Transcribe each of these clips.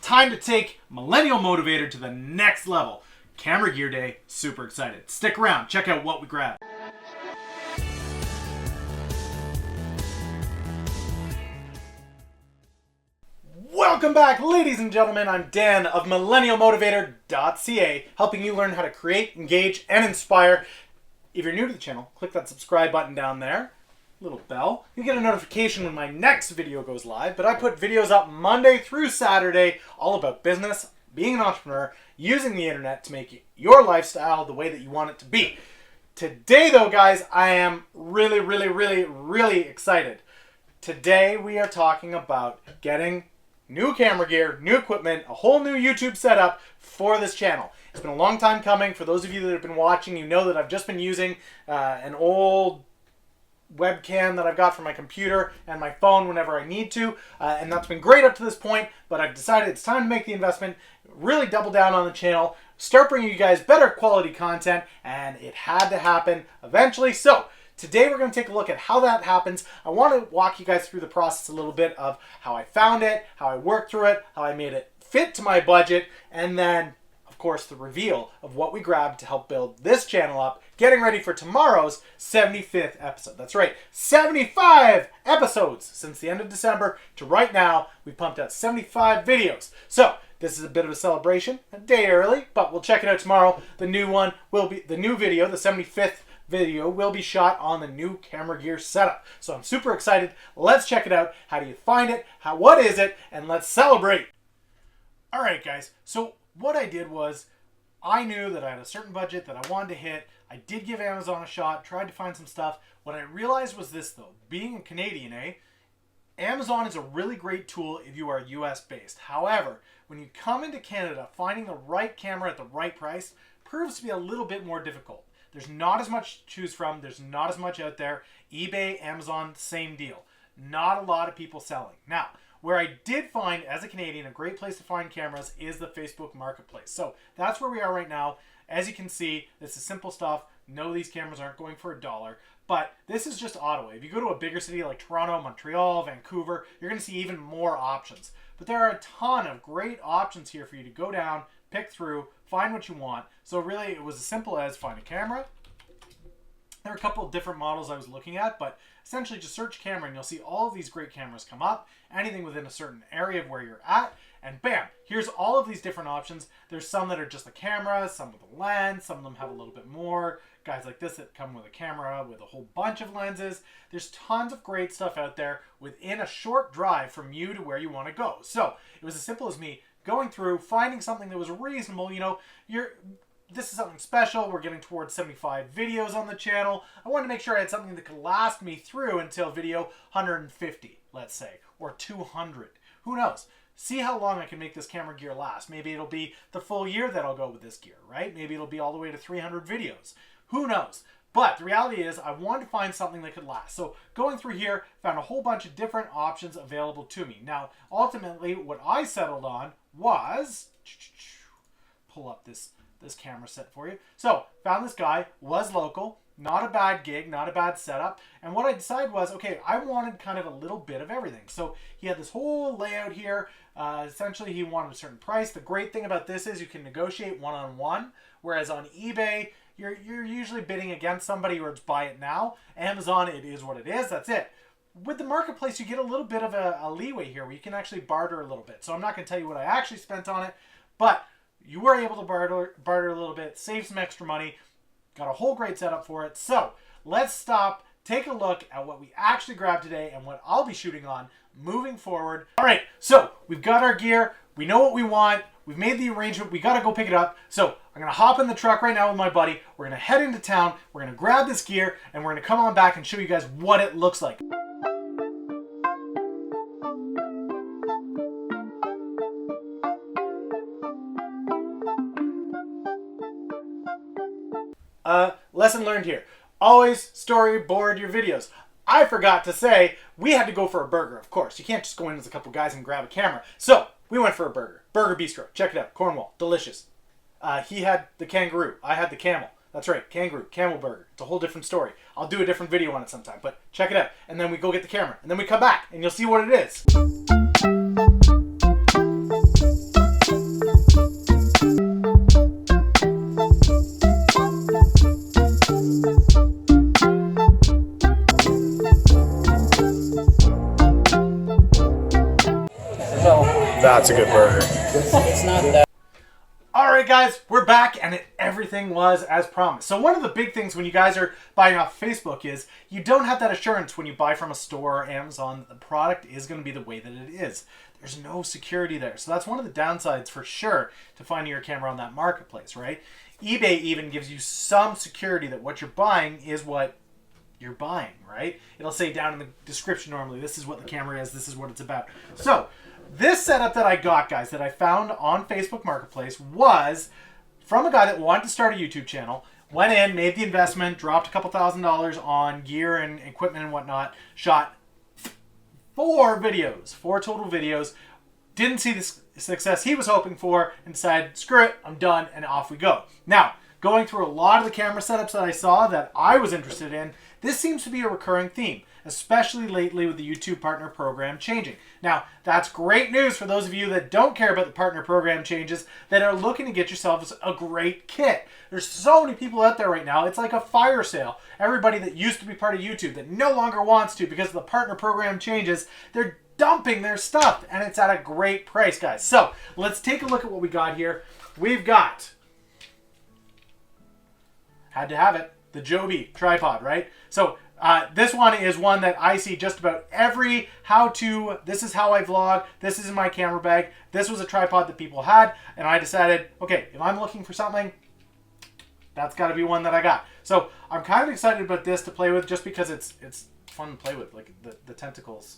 time to take Millennial Motivator to the next level. Camera Gear Day, super excited. Stick around, check out what we grabbed. Welcome back, ladies and gentlemen. I'm Dan of millennialmotivator.ca, helping you learn how to create, engage, and inspire. If you're new to the channel, click that subscribe button down there, little bell. You get a notification when my next video goes live, but I put videos up Monday through Saturday, all about business, being an entrepreneur, using the internet to make your lifestyle the way that you want it to be. Today, though, guys, I am really excited. Today, we are talking about getting new camera gear, new equipment, a whole new YouTube setup for this channel. It's been a long time coming. For those of you that have been watching, you know that I've just been using an old webcam that I've got from my computer and my phone whenever I need to, and that's been great up to this point, but I've decided it's time to make the investment, really double down on the channel, start bringing you guys better quality content, and it had to happen eventually. So today we're going to take a look at how that happens. I want to walk you guys through the process a little bit of how I found it, how I worked through it, how I made it fit to my budget, and then of course the reveal of what we grabbed to help build this channel up, getting ready for tomorrow's 75th episode. That's right, 75 episodes since the end of December to right now. We've pumped out 75 videos. So this is a bit of a celebration, a day early, but we'll check it out tomorrow. The new one will be, the new video, the 75th video will be shot on the new camera gear setup. So I'm super excited. Let's check it out. How do you find it? What is it? And let's celebrate. All right, guys. So what I did was I knew that I had a certain budget that I wanted to hit. I did give Amazon a shot, tried to find some stuff. What I realized was this, though. Being a Canadian, Amazon is a really great tool if you are US based. However, when you come into Canada, finding the right camera at the right price proves to be a little bit more difficult. There's not as much to choose from. There's not as much out there. eBay, Amazon, same deal. Not a lot of people selling. Now, where I did find, as a Canadian, a great place to find cameras is the Facebook Marketplace. So that's where we are right now. As you can see, this is simple stuff. No, these cameras aren't going for $1, but this is just Ottawa. If you go to a bigger city like Toronto, Montreal, Vancouver, you're going to see even more options. But there are a ton of great options here for you to go down, pick through, find what you want. So really, it was as simple as find a camera. There are a couple of different models I was looking at, but essentially just search camera and you'll see all of these great cameras come up, anything within a certain area of where you're at, and bam, here's all of these different options. There's some that are just a camera, some with a lens, some of them have a little bit more. Guys like this that come with a camera with a whole bunch of lenses. There's tons of great stuff out there within a short drive from you to where you want to go. So it was as simple as me going through, finding something that was reasonable. You know, this is something special. We're getting towards 75 videos on the channel. I wanted to make sure I had something that could last me through until video 150, let's say, or 200. Who knows? See how long I can make this camera gear last. Maybe it'll be the full year that I'll go with this gear, right? Maybe it'll be all the way to 300 videos. Who knows? But the reality is I wanted to find something that could last. So going through here, found a whole bunch of different options available to me. Now, ultimately, what I settled on was, pull up this camera set for you. So found this guy, was local, not a bad gig, not a bad setup. And what I decided was, okay, I wanted kind of a little bit of everything. So he had this whole layout here. Essentially, he wanted a certain price. The great thing about this is you can negotiate one-on-one, whereas on eBay, you're usually bidding against somebody or it's buy it now. Amazon, it is what it is. That's it. With the marketplace, you get a little bit of a leeway here where you can actually barter a little bit. So I'm not going to tell you what I actually spent on it, but you were able to barter a little bit, save some extra money, got a whole great setup for it. So let's stop, take a look at what we actually grabbed today and what I'll be shooting on moving forward. All right, so we've got our gear. We know what we want. We've made the arrangement. We got to go pick it up. So I'm going to hop in the truck right now with my buddy. We're going to head into town. We're going to grab this gear and we're going to come on back and show you guys what it looks like. Lesson learned here. Always storyboard your videos. I forgot to say, we had to go for a burger, of course. You can't just go in as a couple guys and grab a camera. So, we went for a burger. Burger Bistro. Check it out. Cornwall. Delicious. He had the kangaroo. I had the camel. That's right. Kangaroo. Camel burger. It's a whole different story. I'll do a different video on it sometime. But check it out. And then we go get the camera. And then we come back. And you'll see what it is. That's a good burger. It's not that. Alright guys, we're back and everything was as promised. So one of the big things when you guys are buying off Facebook is you don't have that assurance when you buy from a store or Amazon that the product is going to be the way that it is. There's no security there. So that's one of the downsides for sure to finding your camera on that marketplace, right? eBay even gives you some security that what you're buying is what you're buying, right? It'll say down in the description normally, this is what the camera is, this is what it's about. So this setup that I got, guys, that I found on Facebook Marketplace was from a guy that wanted to start a YouTube channel, went in, made the investment, dropped a couple $1,000s on gear and equipment and whatnot, shot 4 total videos, didn't see the success he was hoping for, and decided, screw it, I'm done, and off we go. Now, going through a lot of the camera setups that I saw that I was interested in, this seems to be a recurring theme, especially lately with the YouTube Partner Program changing. Now, that's great news for those of you that don't care about the Partner Program changes, that are looking to get yourselves a great kit. There's so many people out there right now, it's like a fire sale. Everybody that used to be part of YouTube that no longer wants to because of the Partner Program changes, they're dumping their stuff, and it's at a great price, guys. So, let's take a look at what we got here. We've got, had to have it, the Joby tripod, right? So this one is one that I see just about every how-to, this is how I vlog, this is in my camera bag. This was a tripod that people had, and I decided, okay, if I'm looking for something, that's got to be one that I got. So I'm kind of excited about this to play with just because it's fun to play with. Like the tentacles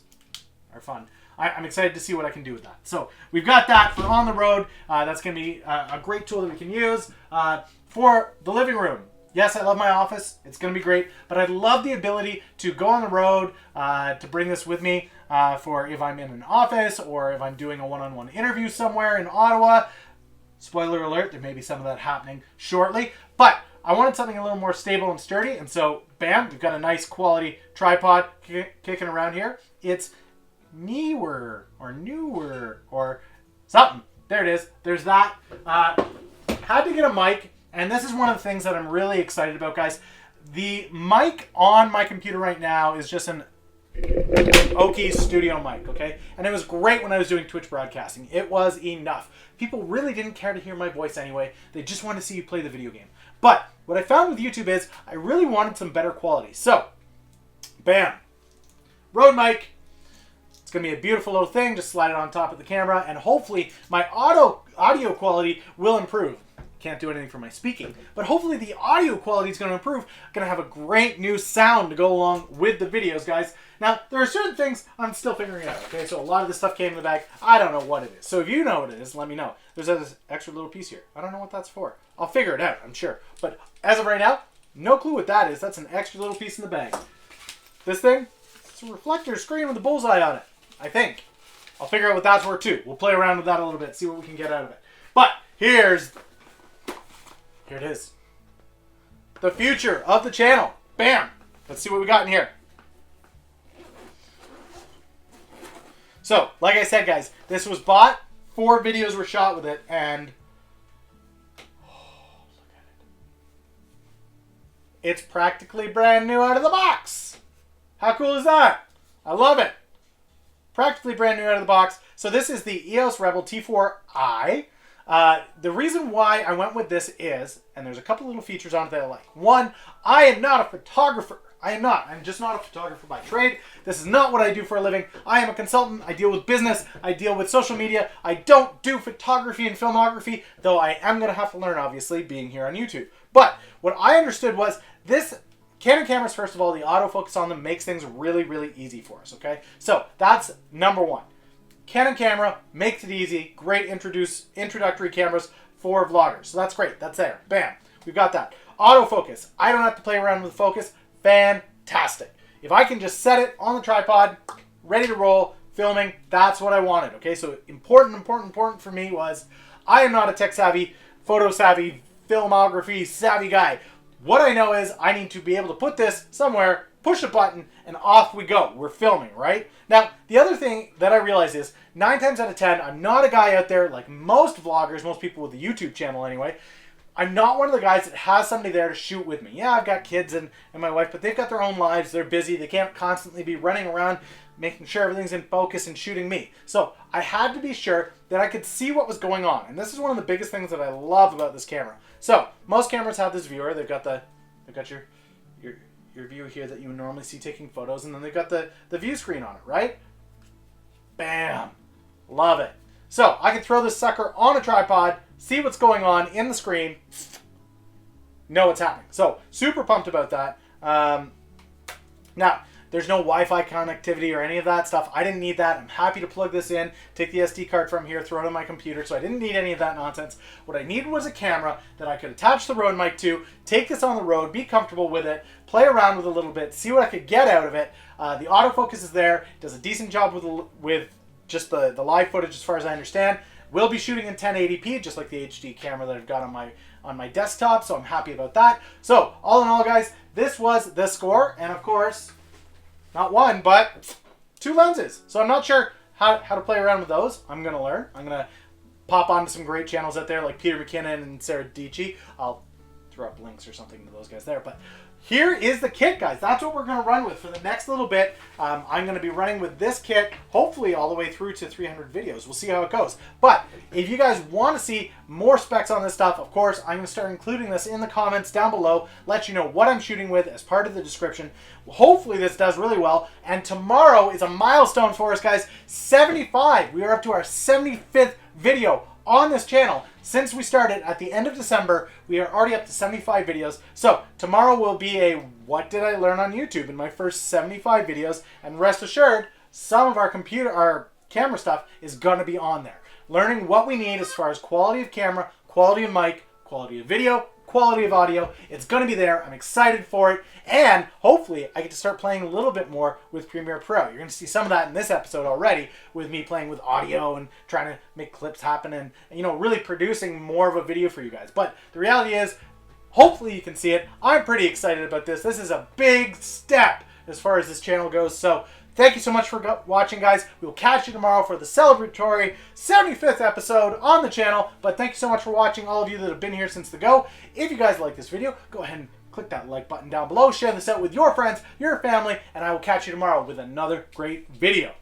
are fun. I'm excited to see what I can do with that. So we've got that for on the road. That's going to be a great tool that we can use for the living room. Yes, I love my office. It's going to be great. But I love the ability to go on the road, to bring this with me for if I'm in an office or if I'm doing a one-on-one interview somewhere in Ottawa. Spoiler alert, there may be some of that happening shortly. But I wanted something a little more stable and sturdy. And so, bam, we've got a nice quality tripod kicking around here. It's newer or something. There it is. There's that. Had to get a mic. And this is one of the things that I'm really excited about, guys. The mic on my computer right now is just an Oki studio mic, okay? And it was great when I was doing Twitch broadcasting. It was enough. People really didn't care to hear my voice anyway. They just wanted to see you play the video game. But what I found with YouTube is I really wanted some better quality. So, bam. Rode mic. It's going to be a beautiful little thing. Just slide it on top of the camera. And hopefully my audio quality will improve. Can't do anything for my speaking, but hopefully the audio quality is going to improve. I'm going to have a great new sound to go along with the videos, guys. Now, there are certain things I'm still figuring out, okay? So a lot of this stuff came in the bag. I don't know what it is. So if you know what it is, let me know. There's this extra little piece here. I don't know what that's for. I'll figure it out, I'm sure. But as of right now, no clue what that is. That's an extra little piece in the bag. This thing, it's a reflector screen with a bullseye on it, I think. I'll figure out what that's for too. We'll play around with that a little bit, see what we can get out of it. But here it is. The future of the channel. Bam! Let's see what we got in here. So, like I said, guys, this was bought. 4 videos were shot with it, and oh, look at it. It's practically brand new out of the box. How cool is that? I love it. Practically brand new out of the box. So this is the EOS Rebel T4i. The reason why I went with this is, and there's a couple little features on it that I like. One, I am not a photographer. I am not. I'm just not a photographer by trade. This is not what I do for a living. I am a consultant. I deal with business. I deal with social media. I don't do photography and filmography, though I am going to have to learn, obviously, being here on YouTube. But what I understood was this Canon cameras, first of all, the autofocus on them makes things really, really easy for us, okay? So that's number one. Canon camera makes it easy. Great introductory cameras for vloggers. So that's great. That's there. Bam. We've got that. Autofocus. I don't have to play around with focus. Fantastic. If I can just set it on the tripod, ready to roll, filming, that's what I wanted. Okay, so important for me was I am not a tech savvy, photo savvy, filmography savvy guy. What I know is I need to be able to put this somewhere, push a button, and off we go. We're filming, right? Now, the other thing that I realize is 9 times out of 10, I'm not a guy out there like most vloggers, most people with a YouTube channel anyway. I'm not one of the guys that has somebody there to shoot with me. Yeah, I've got kids and my wife, but they've got their own lives. They're busy. They can't constantly be running around making sure everything's in focus and shooting me. So I had to be sure that I could see what was going on. And this is one of the biggest things that I love about this camera. So most cameras have this viewer. They've got your view here that you would normally see taking photos, and then they've got the view screen on it, right? Bam. Love it. So I can throw this sucker on a tripod, see what's going on in the screen, know what's happening. So super pumped about that. Now, there's no Wi-Fi connectivity or any of that stuff. I didn't need that. I'm happy to plug this in, take the SD card from here, throw it on my computer, so I didn't need any of that nonsense. What I needed was a camera that I could attach the Rode mic to, take this on the road, be comfortable with it, play around with it a little bit, see what I could get out of it. The autofocus is there. It does a decent job with just the live footage as far as I understand. We'll be shooting in 1080p, just like the HD camera that I've got on my desktop, so I'm happy about that. So, all in all, guys, this was the score, and of course, not one, but 2 lenses. So I'm not sure how to play around with those. I'm going to learn. I'm going to pop onto some great channels out there like Peter McKinnon and Sarah Dici. I'll throw up links or something to those guys there. But here is the kit, guys. That's what we're going to run with for the next little bit. I'm going to be running with this kit, hopefully all the way through to 300 videos. We'll see how it goes. But if you guys want to see more specs on this stuff, of course, I'm going to start including this in the comments down below. Let you know what I'm shooting with as part of the description. Hopefully this does really well. And tomorrow is a milestone for us, guys. 75. We are up to our 75th video on this channel. Since we started at the end of December, we are already up to 75 videos. So tomorrow will be a what did I learn on YouTube in my first 75 videos, and rest assured, some of our camera stuff is gonna be on there. Learning what we need as far as quality of camera, quality of mic, quality of video, quality of audio. It's going to be there. I'm excited for it. And hopefully I get to start playing a little bit more with Premiere Pro. You're going to see some of that in this episode already with me playing with audio and trying to make clips happen and, you know, really producing more of a video for you guys. But the reality is, hopefully you can see it. I'm pretty excited about this. This is a big step as far as this channel goes. So thank you so much for watching, guys. We will catch you tomorrow for the celebratory 75th episode on the channel. But thank you so much for watching, all of you that have been here since the go. If you guys like this video, go ahead and click that like button down below. Share this out with your friends, your family, and I will catch you tomorrow with another great video.